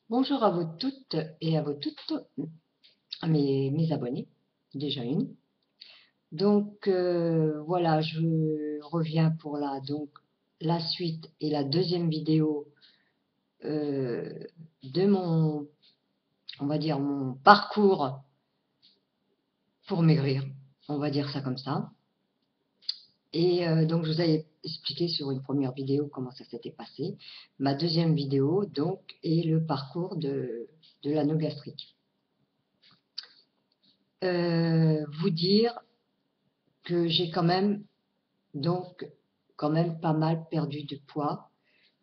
Bonjour à vous toutes et à vous toutes, à mes abonnés, déjà une. Donc voilà, je reviens pour la suite et la deuxième vidéo euh, de on va dire, mon parcours pour maigrir, on va dire ça comme ça. Et donc je vous avais expliqué sur une première vidéo comment ça s'était passé. Ma deuxième vidéo donc est le parcours de l'anneau gastrique. Vous dire que j'ai quand même pas mal perdu de poids,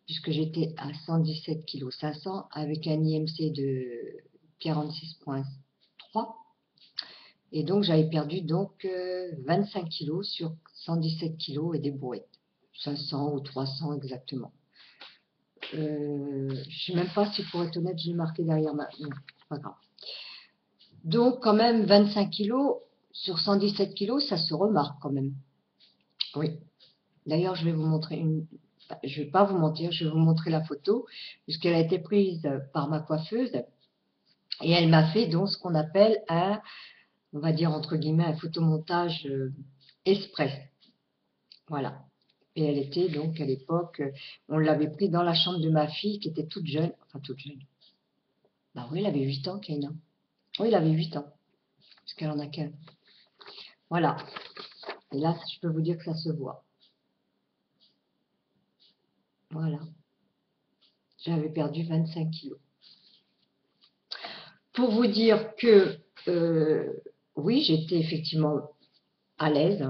puisque j'étais à 117 kg 500 avec un IMC de 46,3, et donc j'avais perdu 25 kg sur 117 kg et des brouettes, 500 ou 300 exactement. Je sais même pas si, pour être honnête, j'ai marqué derrière ma... Non, c'est pas grave. Donc quand même 25 kg sur 117 kg, ça se remarque quand même. Oui. D'ailleurs, je vais vous montrer je vais pas vous mentir, je vais vous montrer la photo, puisqu'elle a été prise par ma coiffeuse, et elle m'a fait donc ce qu'on appelle on va dire entre guillemets, un photomontage express. Voilà. Et elle était donc à l'époque, on l'avait pris dans la chambre de ma fille qui était toute jeune, enfin toute jeune. Bah oui, elle avait 8 ans, Kaina. Oui, elle avait 8 ans, parce qu'elle en a qu'un. Voilà. Et là, je peux vous dire que ça se voit. Voilà. J'avais perdu 25 kilos. Pour vous dire que, oui, j'étais effectivement à l'aise,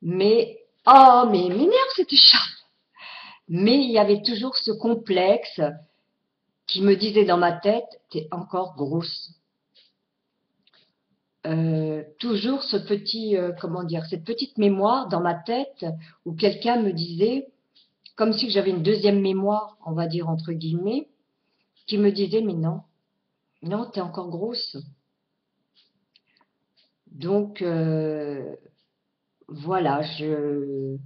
mais, oh, mais mes nerfs, c'était chat. Mais il y avait toujours ce complexe qui me disait dans ma tête, t'es encore grosse. Toujours ce petit, comment dire, cette petite mémoire dans ma tête où quelqu'un me disait, comme si j'avais une deuxième mémoire, on va dire entre guillemets, qui me disait, mais non, non, t'es encore grosse. Donc, voilà, je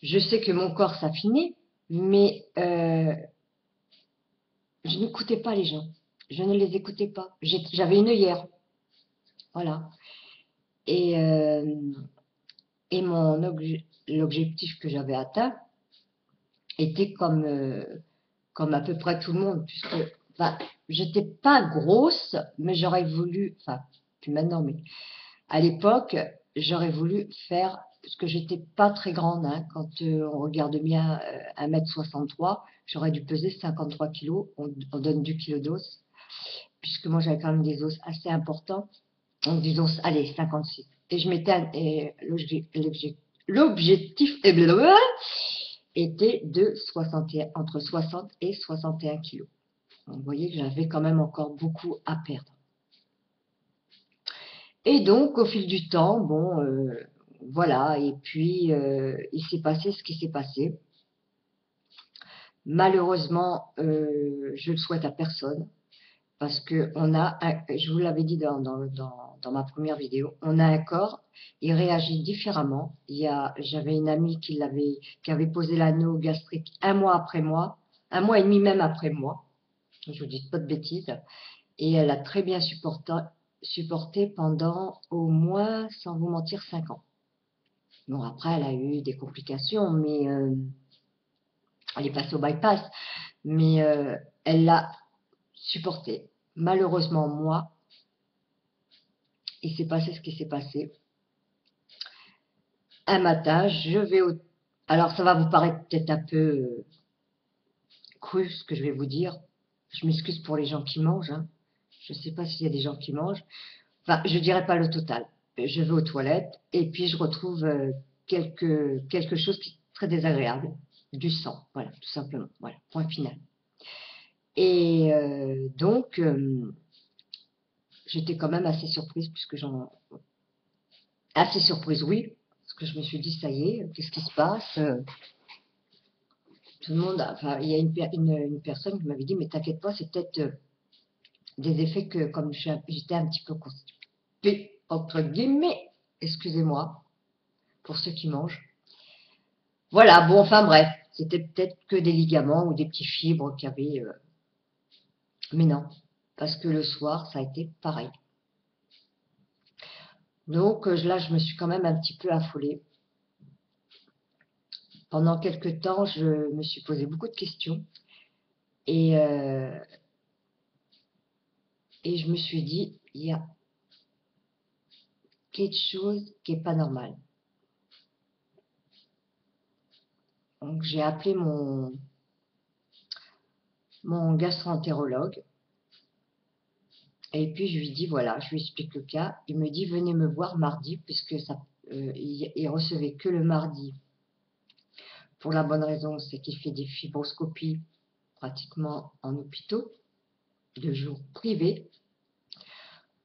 sais que mon corps s'affinait, mais je n'écoutais pas les gens. Je ne les écoutais pas. J'avais une œillère. Voilà. Et, et l'objectif que j'avais atteint était comme à peu près tout le monde, puisque enfin, j'étais pas grosse, mais j'aurais voulu, enfin, plus maintenant, mais à l'époque, j'aurais voulu faire, parce que j'étais pas très grande, hein, quand on regarde bien 1,63 m, j'aurais dû peser 53 kilos, on donne du kilo d'os, puisque moi j'avais quand même des os assez importants, donc disons, allez, 56. Et je m'étais, l'objectif était de 61, entre 60 et 61 kilos. Donc, vous voyez que j'avais quand même encore beaucoup à perdre. Et donc, au fil du temps, bon, voilà, et puis il s'est passé ce qui s'est passé. Malheureusement, je le souhaite à personne, parce que je vous l'avais dit dans ma première vidéo, on a un corps, il réagit différemment. J'avais une amie qui avait posé l'anneau gastrique un mois après moi, un mois et demi même après moi, je vous dis pas de bêtises, et elle a très bien supporté pendant au moins, sans vous mentir, 5 ans. Bon, après, elle a eu des complications, mais elle est passée au bypass, mais elle l'a supporté. Malheureusement, moi, il s'est passé ce qui s'est passé. Un matin, je vais au... Alors, ça va vous paraître peut-être un peu cru, ce que je vais vous dire. Je m'excuse pour les gens qui mangent, hein. Je ne sais pas s'il y a des gens qui mangent. Enfin, je ne dirais pas le total. Je vais aux toilettes et puis je retrouve quelque chose qui est très désagréable. Du sang, voilà, tout simplement. Voilà, point final. Et donc, j'étais quand même assez surprise, puisque assez surprise, oui, parce que je me suis dit, ça y est, qu'est-ce qui se passe? Tout le monde, enfin, il y a une personne qui m'avait dit, mais t'inquiète pas, c'est peut-être des effets que, comme j'étais un petit peu constipée, entre guillemets, excusez-moi, pour ceux qui mangent. Voilà, bon, enfin bref, c'était peut-être que des ligaments ou des petites fibres qui avaient Mais non, parce que le soir, ça a été pareil. Donc là, je me suis quand même un petit peu affolée. Pendant quelques temps, je me suis posé beaucoup de questions et, euh, et je me suis dit, il y a quelque chose qui n'est pas normal. Donc j'ai appelé mon gastro-entérologue et puis je lui dis, voilà, je lui explique le cas. Il me dit, venez me voir mardi, puisque ça, il recevait que le mardi. Pour la bonne raison, c'est qu'il fait des fibroscopies pratiquement en hôpitaux, de jours privés.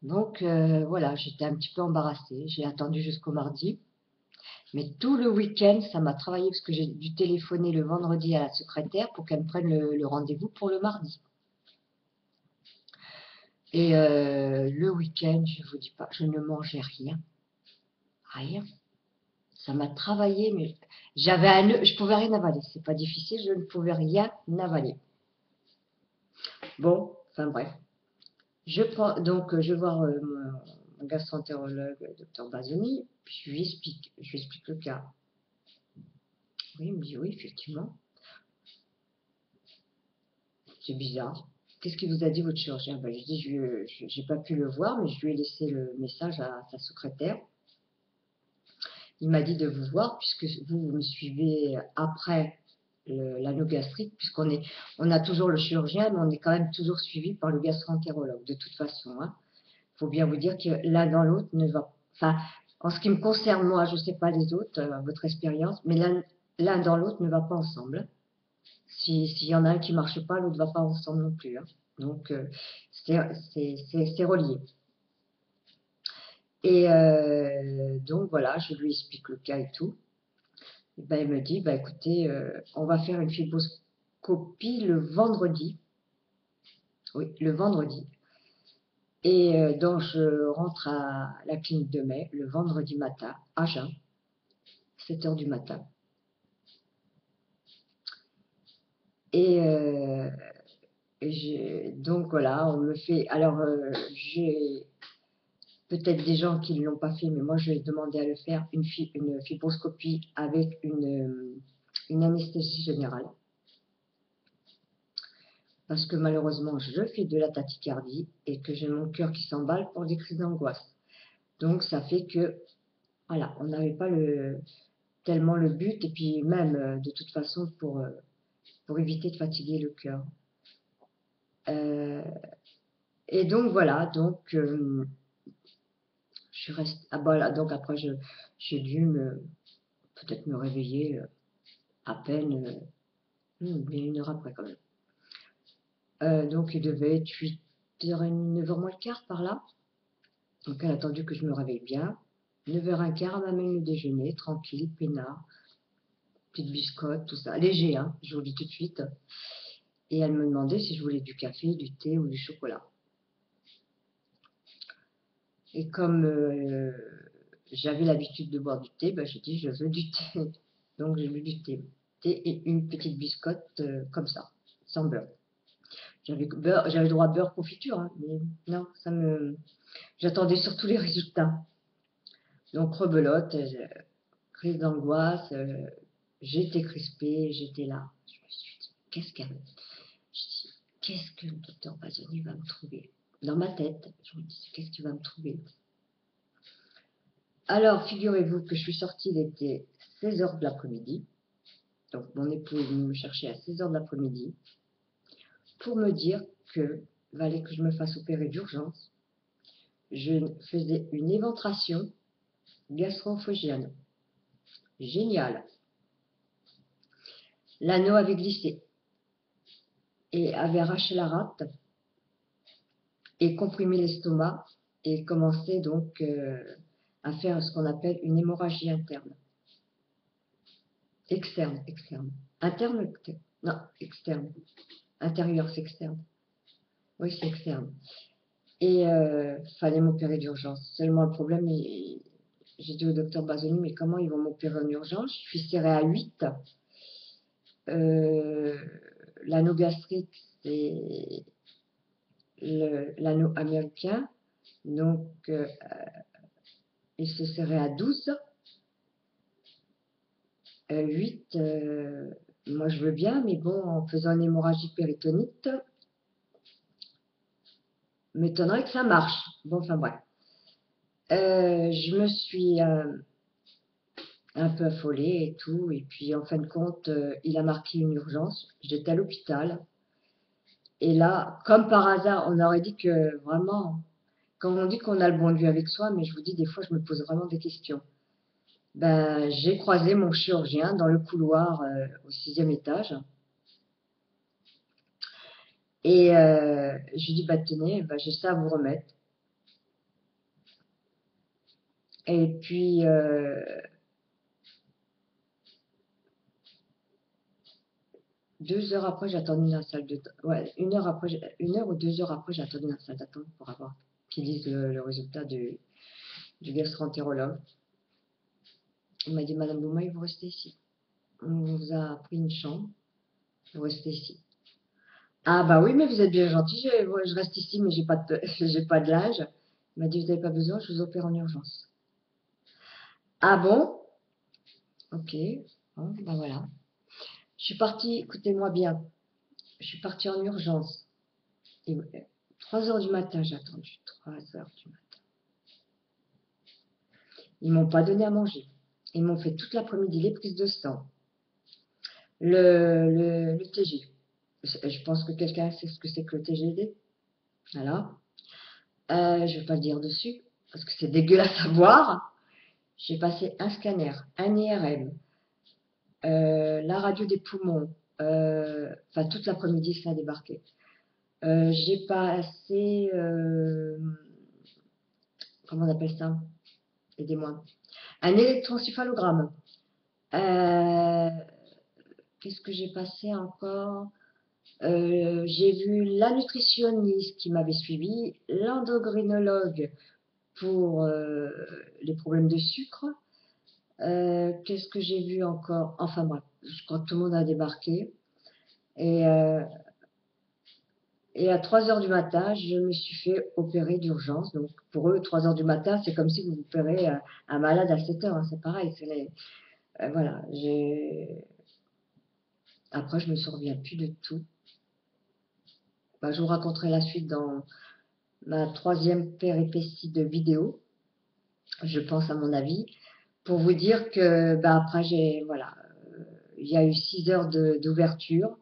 Donc voilà, j'étais un petit peu embarrassée. J'ai attendu jusqu'au mardi. Mais tout le week-end, ça m'a travaillé parce que j'ai dû téléphoner le vendredi à la secrétaire pour qu'elle me prenne le rendez-vous pour le mardi. Et le week-end, je ne vous dis pas, je ne mangeais rien. Rien. Ça m'a travaillé, mais j'avais un nœud, je pouvais rien avaler. C'est pas difficile, je ne pouvais rien avaler. Bon, enfin bref. Je vais voir mon gastro-entérologue, docteur Basoni, puis je lui explique le cas. Oui, il me dit oui, effectivement. C'est bizarre. Qu'est-ce qu'il vous a dit votre chirurgien? Ben, je dis, je n'ai pas pu le voir, mais je lui ai laissé le message à sa secrétaire. Il m'a dit de vous voir, puisque vous me suivez après l'anneau gastrique, on a toujours le chirurgien, mais on est quand même toujours suivi par le gastro-entérologue, de toute façon. Hein. Faut bien vous dire que l'un dans l'autre ne va. Enfin, en ce qui me concerne, moi, je ne sais pas les autres, votre expérience, mais l'un dans l'autre ne va pas ensemble. S'il y en a un qui ne marche pas, l'autre ne va pas ensemble non plus. Hein. Donc, c'est relié. Et donc, voilà, je lui explique le cas et tout. Et ben, il me dit, bah, écoutez, on va faire une fibroscopie le vendredi. Oui, le vendredi. Et donc, je rentre à la clinique de mai le vendredi matin, à jeun, 7 h du matin. Et donc, voilà, on me fait. Alors, j'ai peut-être des gens qui ne l'ont pas fait, mais moi, je vais demander à le faire, une fibroscopie avec une anesthésie générale. Parce que malheureusement, je fais de la tachycardie et que j'ai mon cœur qui s'emballe pour des crises d'angoisse. Donc, ça fait que, voilà, on n'avait pas tellement le but, et puis même, de toute façon, pour éviter de fatiguer le cœur. Et donc, voilà, donc, je suis restée. Ah, voilà, donc après, j'ai dû peut-être me réveiller à peine, mais 1 heure après quand même. Donc, il devait être 8h30, 9h moins le quart par là. Donc, elle a attendu que je me réveille bien. 9h15, elle m'amène le déjeuner, tranquille, peinard, petite biscotte, tout ça. Léger, hein, je vous le dis tout de suite. Et elle me demandait si je voulais du café, du thé ou du chocolat. Et comme j'avais l'habitude de boire du thé, ben, j'ai dit je veux du thé. Donc, j'ai bu du thé. Thé et une petite biscotte comme ça, sans beurre. J'avais le droit à beurre confiture, hein, mais non, j'attendais surtout les résultats. Donc, rebelote, crise d'angoisse, j'étais crispée, j'étais là. Je me suis dit, qu'est-ce que le docteur Basoni va me trouver? Dans ma tête, je me dis, qu'est-ce qu'il va me trouver? Alors, figurez-vous que je suis sortie, il était 16h de l'après-midi. Donc, mon époux est venu me chercher à 16h de l'après-midi pour me dire que fallait que je me fasse opérer d'urgence. Je faisais une éventration gastro-œsophagienne. Génial. L'anneau avait glissé et avait arraché la rate et comprimé l'estomac et commençait donc à faire ce qu'on appelle une hémorragie interne. Externe. Interne, non, externe. Intérieur, c'est externe. Oui, c'est externe. Et fallait m'opérer d'urgence. Seulement le problème, j'ai dit au docteur Basoni, mais comment ils vont m'opérer en urgence? Je suis serrée à 8. L'anneau gastrique, c'est l'anneau américain. Donc, il se serrait à 12. 8, moi je veux bien, mais bon, en faisant une hémorragie péritonite, m'étonnerait que ça marche. Bon, enfin bref. Je me suis un peu affolée et tout, et puis en fin de compte, il a marqué une urgence. J'étais à l'hôpital, et là, comme par hasard, on aurait dit que vraiment, quand on dit qu'on a le bon Dieu avec soi, mais je vous dis, des fois, je me pose vraiment des questions. Ben, j'ai croisé mon chirurgien dans le couloir au 6e étage. Et je lui dis, bah tenez, bah, j'ai ça à vous remettre. Et puis, 2 heures après, j'ai attendu dans la salle de... Ouais, 1 heure après, 1 heure ou 2 heures après, j'ai attendu dans la salle d'attente pour avoir qu'ils disent le résultat du gastro-entérologue. Il m'a dit, Madame Boumaier, vous restez ici. On vous a pris une chambre, vous restez ici. Ah bah oui, mais vous êtes bien gentil, je reste ici, mais j'ai pas j'ai pas de l'âge. Il m'a dit, vous n'avez pas besoin, je vous opère en urgence. Ah bon? Ok, bon, ben voilà. Je suis partie, écoutez-moi bien, je suis partie en urgence. Et 3 heures du matin, j'ai attendu. 3 heures du matin. Ils m'ont pas donné à manger. Ils m'ont fait toute l'après-midi les prises de sang. Le TG. Je pense que quelqu'un sait ce que c'est que le TGD. Voilà. Je ne vais pas le dire dessus, parce que c'est dégueulasse à voir. J'ai passé un scanner, un IRM, la radio des poumons. Enfin, toute l'après-midi, ça a débarqué. J'ai passé, comment on appelle ça? Aidez-moi. Un électroencéphalogramme. Qu'est-ce que j'ai passé encore? J'ai vu la nutritionniste qui m'avait suivi, l'endocrinologue pour les problèmes de sucre. Qu'est-ce que j'ai vu encore? Enfin bref, je crois que tout le monde a débarqué. Et, euh, et à 3 heures du matin, je me suis fait opérer d'urgence. Donc pour eux, 3 heures du matin, c'est comme si vous opérez un malade à 7 heures. Hein, c'est pareil. Voilà. Après, je me souviens plus de tout. Bah, je vous raconterai la suite dans ma 3e péripétie de vidéo, je pense à mon avis, pour vous dire que bah, après, voilà, il y a eu 6 heures d'ouverture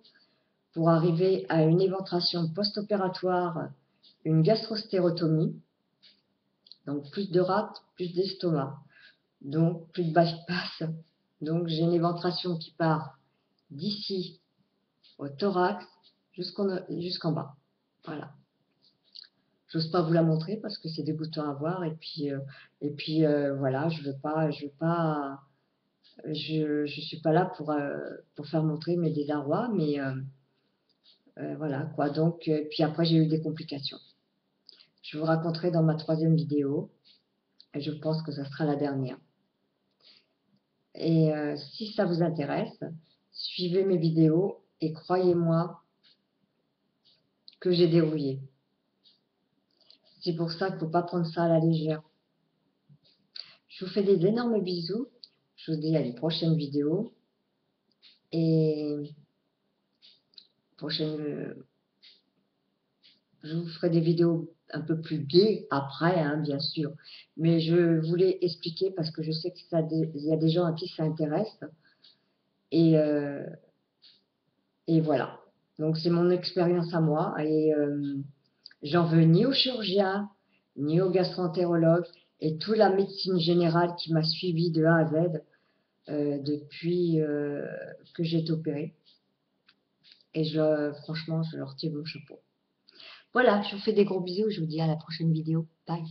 pour arriver à une éventration post-opératoire, une gastrostérotomie, donc plus de rate, plus d'estomac, donc plus de bypass. Donc j'ai une éventration qui part d'ici au thorax jusqu'en bas. Voilà. J'ose pas vous la montrer parce que c'est dégoûtant à voir et puis voilà, je suis pas là pour faire montrer mes désarrois, mais voilà quoi. Donc puis après j'ai eu des complications. Je vous raconterai dans ma 3e vidéo et je pense que ça sera la dernière. Et si ça vous intéresse, suivez mes vidéos et croyez-moi que j'ai dérouillé. C'est pour ça qu'il ne faut pas prendre ça à la légère. Je vous fais des énormes bisous. Je vous dis à une prochaine vidéo. Et je vous ferai des vidéos un peu plus gaies après, hein, bien sûr. Mais je voulais expliquer parce que je sais qu'il y a des gens à qui ça intéresse. Et, et voilà. Donc c'est mon expérience à moi. Et j'en veux ni au chirurgien, ni au gastro-entérologue et toute la médecine générale qui m'a suivi de A à Z depuis que j'ai été opérée. Et franchement, je leur tire mon chapeau. Voilà, je vous fais des gros bisous. Je vous dis à la prochaine vidéo. Bye.